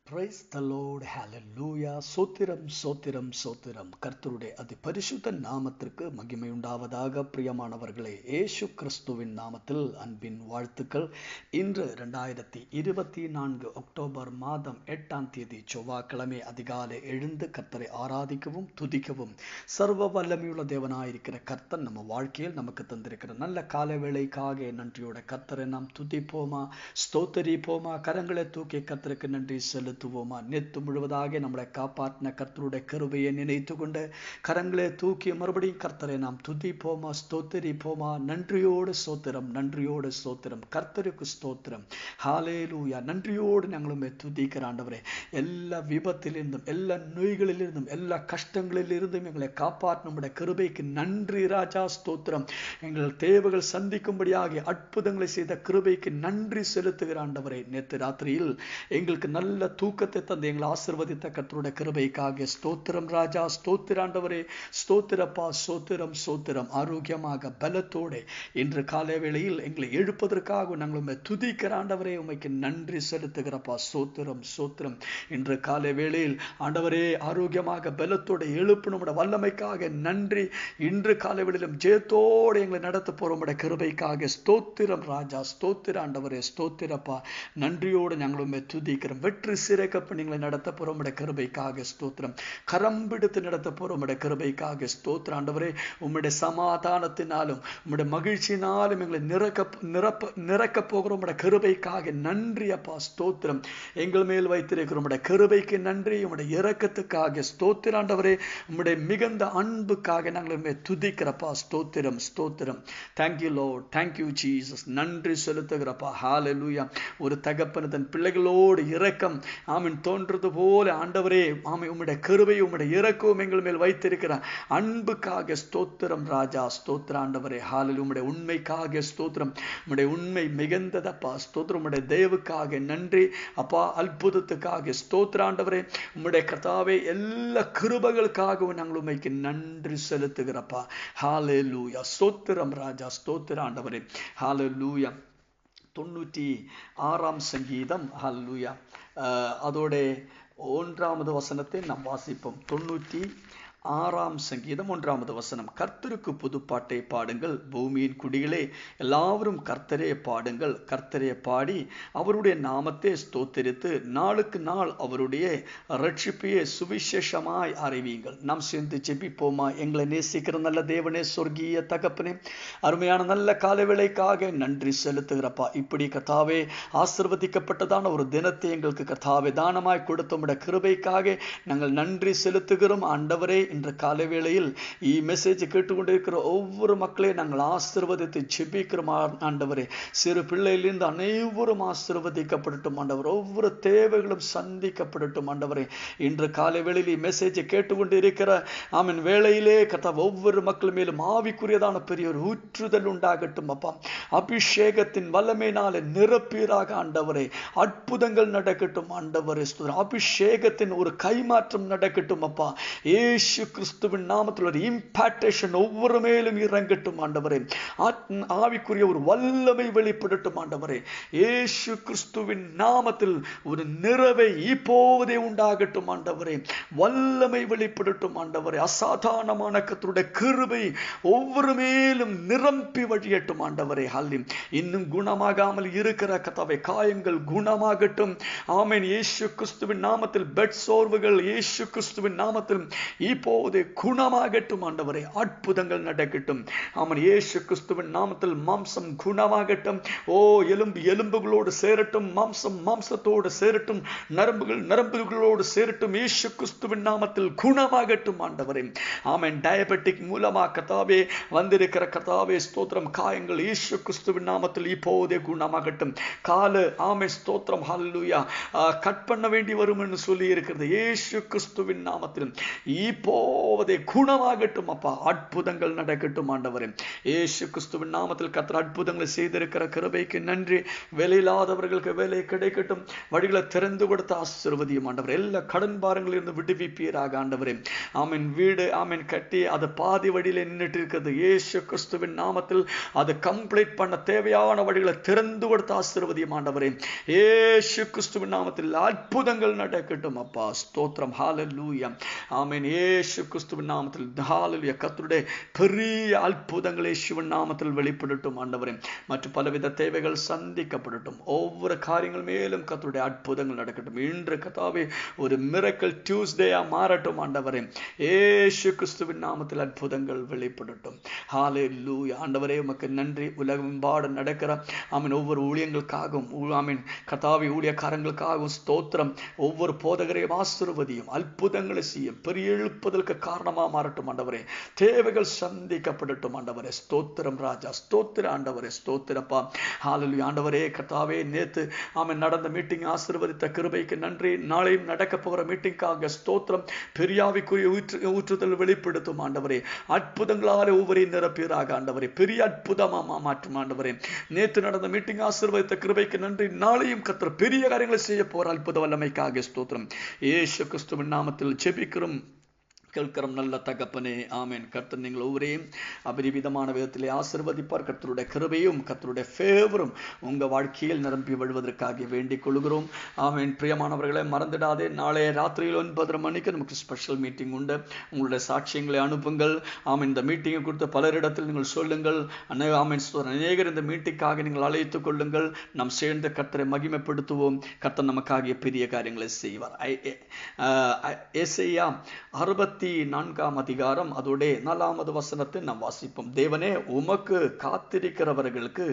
Praise the Lord, ஹalleluya. சோத்திரம் சோத்திரம் சோத்திரம். கர்த்தருடைய அதிபரிசுத்த நாமத்திற்கு மகிமை உண்டாவதாக. பிரியமானவர்களே, இயேசு கிறிஸ்துவின் நாமத்தில் அன்பின் வாழ்த்துக்கள். இன்று 2024 அக்டோபர் மாதம் 8ஆம் தேதி செவ்வாய்க்கிழமை அதிகாலை எழுந்து கர்த்தரை ஆராதிக்கவும் துதிக்கவும் சர்வ வல்லமையுள்ள தேவனாயிருக்கிற கர்த்தர் நம்ம வாழ்க்கையில் நமக்கு தந்திருக்கிற நல்ல கால வேளைக்காக நன்றியோட கர்த்தரை நாம் துதிப்போமா, ஸ்தோத்தரிப்போமா, கரங்களை தூக்கி கர்த்தருக்கு நன்றி செலுத்துவோமா. நேற்று முழுவதாக நம்மளை காப்பாற்றின கர்த்தருடைய கிருபையை நினைத்து கொண்டு கரங்களை தூக்கி மறுபடியும் கர்த்தரை நாம் துதிப்போமா, ஸ்தோத்தரிப்போமா. நன்றியோடு ஸ்தோத்திரம், நன்றியோடு ஸ்தோத்திரம், கர்த்தருக்கு ஸ்தோத்திரம். ஹalleluya. நன்றியோடு நாங்களுமே துதிக்கிற ஆண்டவரே, எல்லா விபத்திலிருந்தும் எல்லா நோய்களிலிருந்தும் எல்லா கஷ்டங்களிலிருந்தும் எங்களை காப்பாற்ற நம்முடைய கிருபைக்கு நன்றி ராஜா, ஸ்தோத்திரம். எங்கள் தேவைகள் சந்திக்கும்படியாக அற்புதங்களை செய்த கிருபைக்கு நன்றி செலுத்துகிற ஆண்டவரே, நேற்று ராத்திரியில் எங்களுக்கு நல்ல தூக்கத்தை தந்து எங்களை ஆசீர்வதித்த கர்த்தருடைய கிருபைக்காக ஸ்தோத்திரம் ராஜா, ஸ்தோத்திர ஆண்டவரே, ஸ்தோத்திரப்பா, ஸ்தோத்திரம் ஸ்தோத்திரம். ஆரோக்கியமாக பலத்தோடு இன்று காலை வேளையில் எங்களை எழுப்பதற்காக நாங்கள் துதிக்கிற ஆண்டவரே, உமைக்கு நன்றி செலுத்துகிறப்பா, ஸ்தோத்திரம் ஸ்தோத்திரம். இன்று காலை வேளையில் ஆண்டவரே ஆரோக்கியமாக பலத்தோடு எழுப்பு நம்முடைய வல்லமைக்காக நன்றி. இன்று காலை வேளையிலும் ஜெயத்தோடு எங்களை நடத்த போற கிருபைக்காக ஸ்தோத்திரம் ராஜா, ஸ்தோத்திர ஆண்டவரே, ஸ்தோத்திரப்பா. நன்றியோடு நாங்களும் துதிக்கிறோம். வெற்றி சிறைக்கப்ப நீங்களை நடத்த போற கிருபைக்காக ஸ்தோத்திரம். கரம் பிடித்து நடத்த போற கிருபைக்காக ஸ்தோத்திர ஆண்டவரே. உம்முடைய சமாதானத்தினாலும் உம்முடைய மகிழ்ச்சியினாலும் எங்களை நிரக்க போகிற கிருபைக்காக நன்றி அப்பா, ஸ்தோத்திரம். எங்கள் மேல் வைத்திருக்கிற உம்முடைய கிருபைக்கு நன்றி, உம்முடைய இரக்கத்துக்காக ஸ்தோத்திர ஆண்டவரே. உம்முடைய மிகுந்த அன்புக்காக நாங்கள் துதிக்கிறப்பா, ஸ்தோத்திரம் ஸ்தோத்திரம். Thank you Lord, thank you Jesus. நன்றி செலுத்துகிறப்பா, ஹalleluya. ஒரு தகப்பன் தன் பிள்ளைகளோடு இரக்கம் ஆமீன் தோன்றது போல ஆண்டவரே, ஆமை உம்முடைய கிருபை உம்முடைய இரக்கம் எங்கள் மேல் வைத்திருக்கிற அன்புக்காக ஸ்தோத்திரம் ராஜா, ஸ்தோத்திர ஆண்டவரே. ஹalleluya. உம்முடைய உண்மைக்காக ஸ்தோத்திரம். உம்முடைய உண்மை மிகுந்ததப்பா, ஸ்தோத்திரம். உம்முடைய தயவுக்காக நன்றி அப்பா, அற்புதத்துக்காக ஸ்தோத்திர ஆண்டவரே. உம்முடைய கர்த்தாவே எல்லா கிருபைகளுக்காகவும் நாங்கள் உம்மைக்கு நன்றி செலுத்துகிறப்பா, ஹalleluya. ஸ்தோத்திரம் ராஜா, ஸ்தோத்திர ஆண்டவரே, ஹalleluya. 96ஆம் சங்கீதம், ஹalleluya, அதோட 1வது வசனத்தை நாம் வாசிப்போம். 96ஆம் சங்கீதம் 1வது வசனம். கர்த்தருக்கு புதுப்பாட்டை பாடுங்கள், பூமியின் குடிகளே எல்லாவரும் கர்த்தரே பாடுங்கள். கர்த்தரே பாடி அவருடைய நாமத்தை ஸ்தோத்திரித்து நாளுக்கு நாள் அவருடைய ரட்சிப்பையே சுவிசேஷமாய் அறிவியுங்கள். நாம் சேர்ந்து ஜெபிப்போமா. எங்களை நேசிக்கிற நல்ல தேவனே, சொர்க்கீய தகப்பனே, அருமையான நல்ல காலவேளைக்காக நன்றி செலுத்துகிறப்பா. இப்படி கர்த்தாவே ஆசீர்வதிக்கப்பட்டதான ஒரு தினத்தை எங்களுக்கு கர்த்தாவே தானமாய் கொடுத்த உம்முடைய கிருபைக்காக நாங்கள் நன்றி செலுத்துகிறோம் ஆண்டவரே. இன்று காலை வேளையில் மெசேஜ் கேட்டுக்கொண்டிருக்கிற ஒவ்வொரு மக்களையும் நாங்கள் ஆசீர்வதித்து ஜெபிக்கிறோம் ஆண்டவரே. சிறு பிள்ளையிலிருந்து அனைவரும் ஆசீர்வதிக்கப்படட்டும் ஆண்டவர். ஒவ்வொரு தேவைகளும் சந்திக்கப்படட்டும் ஆண்டவரே. இன்று காலை வேளையில் மெசேஜை கேட்டுக்கொண்டு இருக்கிற ஆமீன் வேளையிலே கர்த்தா ஒவ்வொரு மக்கள் மேலும் ஆவிக்குரியதான பெரிய ஒரு ஊற்றுதல் உண்டாகட்டும் அப்பா. அபிஷேகத்தின் வல்லமையினாலே நிரப்பீராக ஆண்டவரே. அற்புதங்கள் நடக்கட்டும் ஆண்டவரே. அபிஷேகத்தின் ஒரு கைமாற்றம் நடக்கட்டும் அப்பா. இயேசு கிறிஸ்துவின் நாமத்தில் ஒரு இம்பாக்டேஷன் ஒவ்வொரு மேலும் இறங்கட்டும் ஆண்டவரே. ஆவிக்குரிய ஒரு வல்லமை வெளிப்படட்டும் ஆண்டவரே. இயேசு கிறிஸ்துவின் நாமத்தில் ஒரு நிறைவை இப்போதே உண்டாகட்டும் ஆண்டவரே. வல்லமை வெளிப்படட்டும் ஆண்டவரே. அசாதாரணமான கர்த்தருடைய கிருபை ஒவ்வொரு மேலும் நிரம்பி வழியட்டும் ஆண்டவரே. ஹல்லேலூயா. இன்னும் குணமாகாமல் இருக்கிற கர்த்தாவே காயங்கள் குணமாகட்டும். ஆமென். இயேசு கிறிஸ்துவின் நாமத்தில் பெட் சோர்வுகள் இயேசு கிறிஸ்துவின் நாமத்தில் இப்போதே குணமாகட்டும் ஆண்டவரே. அற்புதங்கள் நடக்கட்டும். ஆமென். இயேசு கிறிஸ்துவின் நாமத்தில் மாம்சம் குணமாகட்டும். ஓ, எலும்பு எலும்புகளோடு சேரட்டும், மாம்சம் மாம்சத்தோடு சேரட்டும், நரம்புகள் நரம்புகளோடு சேரட்டும். இயேசு கிறிஸ்துவின் நாமத்தில் குணமாகட்டும் ஆண்டவரே. ஆமென். டயபெட்டிக் மூலமா கர்த்தாவே வந்திருக்கிற கர்த்தாவே ஸ்தோத்திரம், காயங்கள் இயேசு கிறிஸ்துவின் நாமத்தில் இப்போதே குணமாகட்டும். கால ஆமென் ஸ்தோத்திரம், ஹல்லேலூயா, கட் பண்ண வேண்டி வரும் என்று சொல்லி இருக்கிறது. இயேசு கிறிஸ்துவின் நாமத்தில் இப்போ இப்போதே குணமாகட்டும் அப்பா. அற்புதங்கள் நடக்கட்டும் ஆண்டவரே. இயேசு கிறிஸ்துவின் நாமத்தில் கர்த்தர் அற்புதங்களை செய்திருக்கிற கிருபைக்கு நன்றி. வேலையில்லாதவர்களுக்கு வேலை கிடைக்கட்டும். வழிகளை திறந்து கொடுத்து ஆசீர்வதியும் ஆண்டவரே. எல்லா கடன் பாரங்களில் இருந்து விடுவிப்பீராக ஆண்டவரே. ஆமென். வீடு ஆமென் கட்டி அது பாதி வழியில நின்றுட்டு இருக்கிறது. இயேசு கிறிஸ்துவின் நாமத்தில் அது கம்ப்ளீட் பண்ண தேவையான வழிகளை திறந்து கொடுத்து ஆசீர்வதியும் ஆண்டவரே. இயேசு கிறிஸ்துவின் நாமத்தில் அற்புதங்கள் நடக்கட்டும் அப்பா. ஸ்தோத்திரம். ஹல்லேலூயா. ஆமென். இயேசு கிறிஸ்துவின் நாமத்தில் ஹல்லேலூயா. கர்த்தருடைய பெரிய அற்புதங்கள் இயேசுவின் நாமத்தில் வெளிப்படட்டும் ஆண்டவரே. மற்றும் பலவித தேவைகள் சந்திக்கப்படட்டும். ஒவ்வொரு காரியங்கள் மேலும் கர்த்தருடைய அற்புதங்கள் நடக்கட்டும். இன்று கர்த்தாவே ஒரு மிரக்கல் டியூஸ்டேயா மாறட்டும் ஆண்டவரே. இயேசு கிறிஸ்துவின் நாமத்தில் அற்புதங்கள் வெளிப்படட்டும். ஹல்லேலூயா. ஆண்டவரே உமக்கு நன்றி. உலகமெம்பாடு நடக்கிற ஆமென் ஒவ்வொரு ஊழியங்களுக்காகவும் ஆமென் கர்த்தாவே ஊழியக்காரங்களுக்காகவும் ஸ்தோத்திரம். ஒவ்வொரு போதகரையும் ஆசீர்வதியும். அற்புதங்களை செய்யும். பெரிய எழுப்புதலுக்கு காரணமா மாறட்டும் ஆண்டவரே. தேவைகள் சந்திக்கப்படட்டும் ஆண்டவரே. ஸ்தோத்திரம் ராஜா. ஸ்தோத்திர ஆண்டவரே. ஸ்தோத்திரப்பா. ஹல்லேலூயா. ஆண்டவரே கர்த்தாவே நேத்து ஆமென் நடந்த மீட்டிங் ஆசீர்வதித்த கிருபைக்கு நன்றி. நாளையும் நடக்க போகிற மீட்டிங்காக ஸ்தோத்திரம். பெரியாவிக்குரிய ஊற்றுதல் வெளிப்படுத்தும் ஆண்டவரே. அற்புதங்களாலே ஒவ்வொரு நிரப்பீராக ஆண்டவரே. பெரிய அற்புதமா மாற்றும் ஆண்டவரே. நேற்று நடந்த மீட்டிங் ஆசீர்வதித்த கிருபைக்கு நன்றி. நாளையும் கர்த்தர் பெரிய காரியங்களை செய்ய போற அற்புத வல்லமைக்காக ஸ்தோத்திரம். இயேசு கிறிஸ்துவின் நாமத்தில் ஜெபிக்கிறோம் கேட்கிறோம் நல்ல தகப்பனே. ஆமென். கர்த்தர் நீங்கள் ஒவ்வொரையும் அபரிவிதமான விதத்திலே ஆசீர்வதிப்பார். கர்த்தருடைய கிருபையும் கர்த்தருடைய ஃபேவரும் உங்க வாழ்க்கையில் நிரம்பி வழுவதற்காக வேண்டிக் கொள்கிறோம். ஆமென். பிரியமானவர்களை மறந்துடாதே. நாளைய ராத்திரியில் 9:30 மணிக்கு நமக்கு ஸ்பெஷல் மீட்டிங் உண்டு. உங்களுடைய சாட்சியங்களை அனுப்புங்கள். ஆமென். இந்த மீட்டிங்கை குறித்து பலரிடத்தில் நீங்கள் சொல்லுங்கள். ஆமென். அநேகர் இந்த மீட்டிங்காக நீங்கள் அழைத்துக் கொள்ளுங்கள். நாம் சேர்ந்து கர்த்தரை மகிமைப்படுத்துவோம். கர்த்தர் நமக்காக பெரிய காரியங்களை செய்வார். ஏசாயா 64 அதிகாரம் அதோட 4வது வசனத்தை நாம் வாசிப்போம். தேவனே உமக்கு காத்திருக்கிறவர்களுக்கு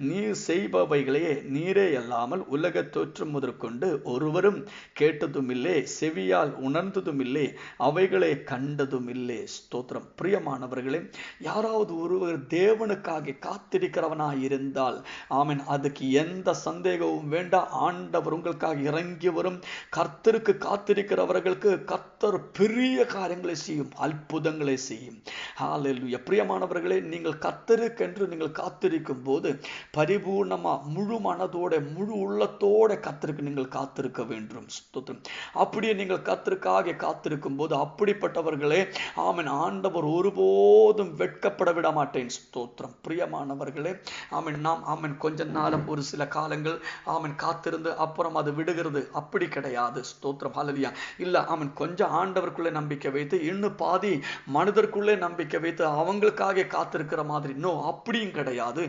நீர் செய்பவைகளே நீரே அல்லாமல் உலக தோற்றம் முதற்கொண்டு ஒருவரும் கேட்டதும் இல்லை, செவியால் உணர்ந்ததும் இல்லை, அவைகளை கண்டதும் இல்லை. ஸ்தோத்திரம். பிரியமானவர்களே, யாராவது ஒருவர் தேவனுக்காக காத்திருக்கிறவனாய் இருந்தால் ஆமென் அதுக்கு எந்த சந்தேகமும் வேண்டாம். ஆண்டவர் உங்களுக்காக இறங்கி வரும். கர்த்தருக்கு காத்திருக்கிறவர்களுக்கு கர்த்தர் பெரிய காரியங்களை செய்யும். அற்புதங்களை செய்யும். ஹல்லேலூயா. பிரியமானவர்களே, நீங்கள் கர்த்தருக்கென்று நீங்கள் காத்திருக்கும் போது பரிபூர்ணமா முழு மனதோட முழு உள்ளத்தோட கர்த்தருக்கு நீங்கள் காத்திருக்க வேண்டும். ஸ்தோத்திரம். அப்படியே நீங்கள் கர்த்தருக்காக காத்திருக்கும் போது அப்படிப்பட்டவர்களே ஆமென் ஆண்டவர் ஒருபோதும் வெட்கப்பட விட மாட்டேன். ஸ்தோத்திரம். பிரியமானவர்களே, ஆமென் நாம் ஆமென் கொஞ்ச நாளும் ஒரு சில காலங்கள் ஆமென் காத்திருந்து அப்புறம் அது விடுகிறது. அப்படி கிடையாது. ஸ்தோத்திரம். ஹல்லேலூயா. இல்ல ஆமென் கொஞ்சம் ஆண்டவருக்குள்ளே நம்பிக்கை வைத்து இன்னும் பாதி மனிதருக்குள்ளே நம்பிக்கை வைத்து அவங்களுக்காக காத்திருக்கிற மாதிரி நோ, அப்படியும் கிடையாது.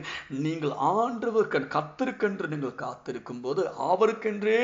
நீங்கள் ஆண்டவருக்கு கர்த்தருக்கென்று நீங்கள் காத்திருக்கும் போது அவருக்கென்றே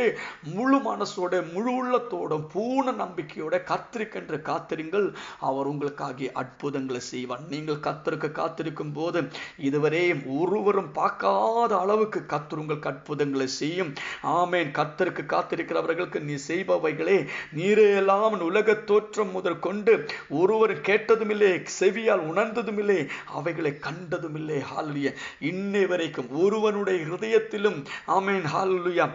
முழு மனசோட முழு உள்ளத்தோட பூர்ண நம்பிக்கையோட கர்த்தருக்கென்று காத்திருங்கள். அவர் உங்களுக்காக அற்புதங்களை செய்வார். நீங்கள் கர்த்தருக்கு காத்திருக்கும் போது இதுவரை ஒருவரும் பார்க்காத அளவுக்கு கர்த்தர் உங்களுக்கு அற்புதங்களை செய்யும். ஆமென். கர்த்தருக்கு காத்திருக்கிறவர்களுக்கு நீ செய்பவைகளே நீரே எல்லாம் உலக தோற்றம் முதல் கொண்டு ஒருவர் கேட்டதும் இல்லை, செவியால் உணர்ந்ததும் இல்லை, அவைகளை கண்டதும் இல்லை. ஹல்லேலூயா. இன்னை வரைக்கும் ஒருவனுடைய ஹிருதயத்திலும் ஆமென் ஹல்லேலூயா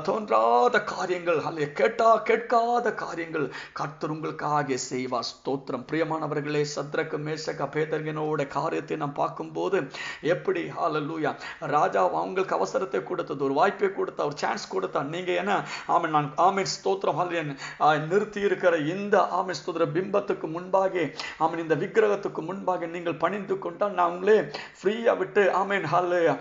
தோன்றாத காரியங்கள், கேட்காத காரியங்கள் கர்த்தர் உங்களுக்காக செய்வார். ஸ்தோத்திரம். பிரியமானவர்களே, சத்ரக் மேஷக் அபேதர்கனோட காரியத்தை நாம் பார்க்கும்போது எப்படி ஹல்லேலூயா ராஜா அவங்களுக்கு அவசரத்தை கொடுத்தது, ஒரு வாய்ப்பை கொடுத்த, ஒரு சான்ஸ் கொடுத்தார். நீங்க என்ன ஆமென் நான் ஆமென் ஸ்தோத்திரம் ஹல்லேலூயா நிறுத்தி இருக்கிற இந்த ஆமென் ஸ்தோத்திர பிம்பத்துக்கு முன்பாக ஆமென் இந்த விக்கிரகத்துக்கு முன்பாக நீங்கள் பணிந்து கொண்டால் நான் உங்களே ஃப்ரீயா விட்டு ஆமென் ஹல்லேலூயா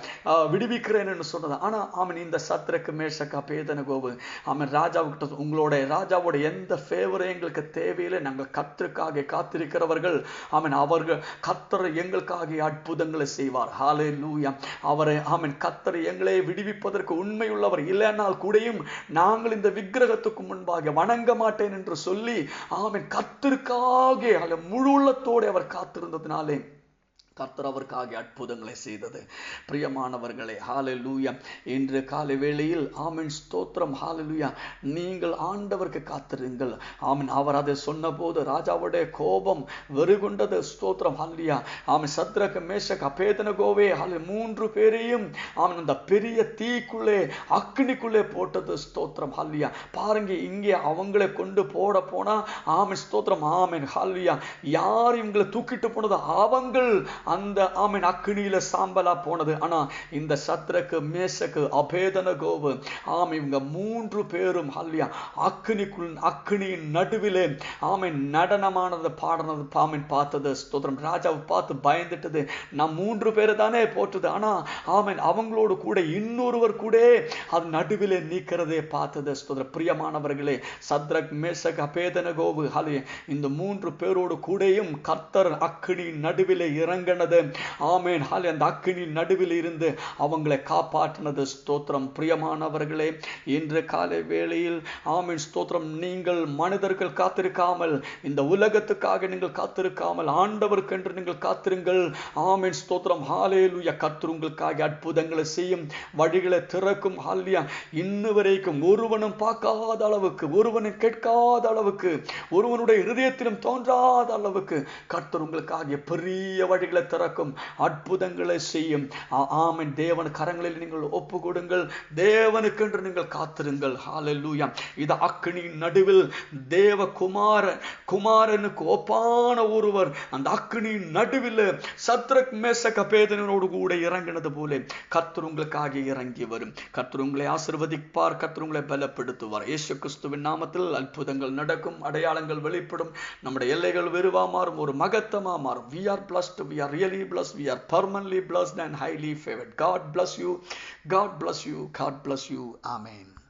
விடுவிக்கிறேன் என்று சொன்னது. ஆனா ஆமென் இந்த சத்ரக் மேஷக் அபேதனகோவு ஆமென் ராஜாவுக்கிட்ட உங்களோட ராஜாவோட எந்த ஃபேவரும் எங்களுக்கு தேவையில்லை, நாங்கள் கர்த்தருக்காக காத்திருக்கிறவர்கள் ஆமென் அவர்கள் கர்த்தர் எங்களுக்காக அற்புதங்களை செய்வார். ஹல்லேலூயா. அவரை ஆமென் கர்த்தர் எங்களை விடுவிப்பதற்கு உண்மையுள்ளவர். இல்லைனால் கூடயும் நாங்கள் இந்த விக்கிரகத்துக்கு முன்பாக வணங்க மாட்டேன் என்று சொல்லி ஆமென் கர்த்தருக்காக முழு உள்ளத்தோடு அவர் காத்திருந்ததினாலே கர்த்தர் அவருக்காக அற்புதங்களை செய்தது. பிரியமானவர்களே, ஹalleluya. இன்று காலை வேளையில் ஆமென் ஸ்தோத்திரம், ஹalleluya. நீங்கள் ஆண்டவருக்கு காத்திருங்கள். ஆமென். அவர் அதை சொன்னபோது ராஜாவுடைய கோபம் வெறுகொண்டது. ஸ்தோத்திரம், ஹalleluya. ஆமென். சத்ரக் மேஷக் அபேதனகோவே மூன்று பேரையும் ஆமென் அந்த பெரிய தீக்குள்ளே அக்னிக்குள்ளே போட்டது. ஸ்தோத்திரம், ஹalleluya. பாருங்க, இங்கே அவங்களை கொண்டு போனா ஆமென் ஸ்தோத்திரம், ஆமென் ஹalleluya. யார் இவங்களை தூக்கிட்டு போனது? அவங்கள் அந்த ஆமென் அக்னியில சாம்பலா போனது. ஆனா இந்த சத்ரக்கு மேஷக்கு அபேதனகோவு ஆமென் இவங்க மூன்று பேரும் ஹல்லியா அக்னியின் நடுவிலே ஆமென் நடனமானது பாடினது ஆமென் பார்த்தது. ஸ்தோத்திரம். ராஜாவை பார்த்து பயந்துட்டது. நான் மூன்று பேரை தானே போட்டது, ஆனா ஆமென் அவங்களோடு கூட இன்னொருவர் கூட அது நடுவிலே நீக்கிறதே பார்த்தது. ஸ்தோத்திரம். பிரியமானவர்களே, சத்ரக் மேஷக் அபேதனகோவு ஹல்லியா இந்த மூன்று பேரோடு கூடயும் கர்த்தர் அக்னியின் நடுவிலே இறங்க ஆமென். அந்த அக்கினியின் நடுவில் இருந்து அவங்களை காப்பாற்றினது. ஸ்தோத்திரம். பிரியமானவர்களே, இன்று காலை வேளையில் ஆமென் ஸ்தோத்திரம், நீங்கள் மனிதர்கள் காத்திருக்காமல், இந்த உலகத்துக்காக நீங்கள் காத்திருக்காமல் ஆண்டவருக்கு என்று நீங்கள் காத்திருங்கள். ஆமென் ஸ்தோத்திரம், ஹalleluya. கர்த்தர் உங்களுக்காக அற்புதங்களை செய்யும், வழிகளை திறக்கும். ஹalleluya. இன்ன வரைக்கும் ஒருவனும் பார்க்காத அளவுக்கு, ஒருவனும் கேட்காத அளவுக்கு, ஒருவனுடைய இருதயத்திலும் தோன்றாத அளவுக்கு கர்த்தர் உங்களுக்காக பெரிய வழிகளை திறக்கும், அற்புதங்களை செய்யும். ஆமென். தேவன் கரங்களில் நீங்கள் ஒப்பு கொடுங்கள். தேவனுக்கென்று நீங்கள் காத்திருங்கள். ஹalleluya. இது அக்னியின் நடுவில் தேவ குமாரனுக்கு ஒப்பான ஒருவர் அந்த அக்னியின் நடுவில் சத்ரக் மேஷக் அபேதனோடு கூட இறங்கினது போல கர்த்தர் உங்களுக்காக இறங்கி வரும். கர்த்தர் உங்களை ஆசீர்வதிப்பார். கர்த்தர் உங்களை பலப்படுத்துவார். இயேசு கிறிஸ்துவின் நாமத்தில் அற்புதங்கள் நடக்கும், அடையாளங்கள் வெளிப்படும், நம்முடைய எல்லைகள் வெறுவா மாறும், ஒரு மகத்தமா மாறும். We are blessed. We are really blessed. We are permanently blessed and highly favored. God bless you. God bless you. God bless you. Amen.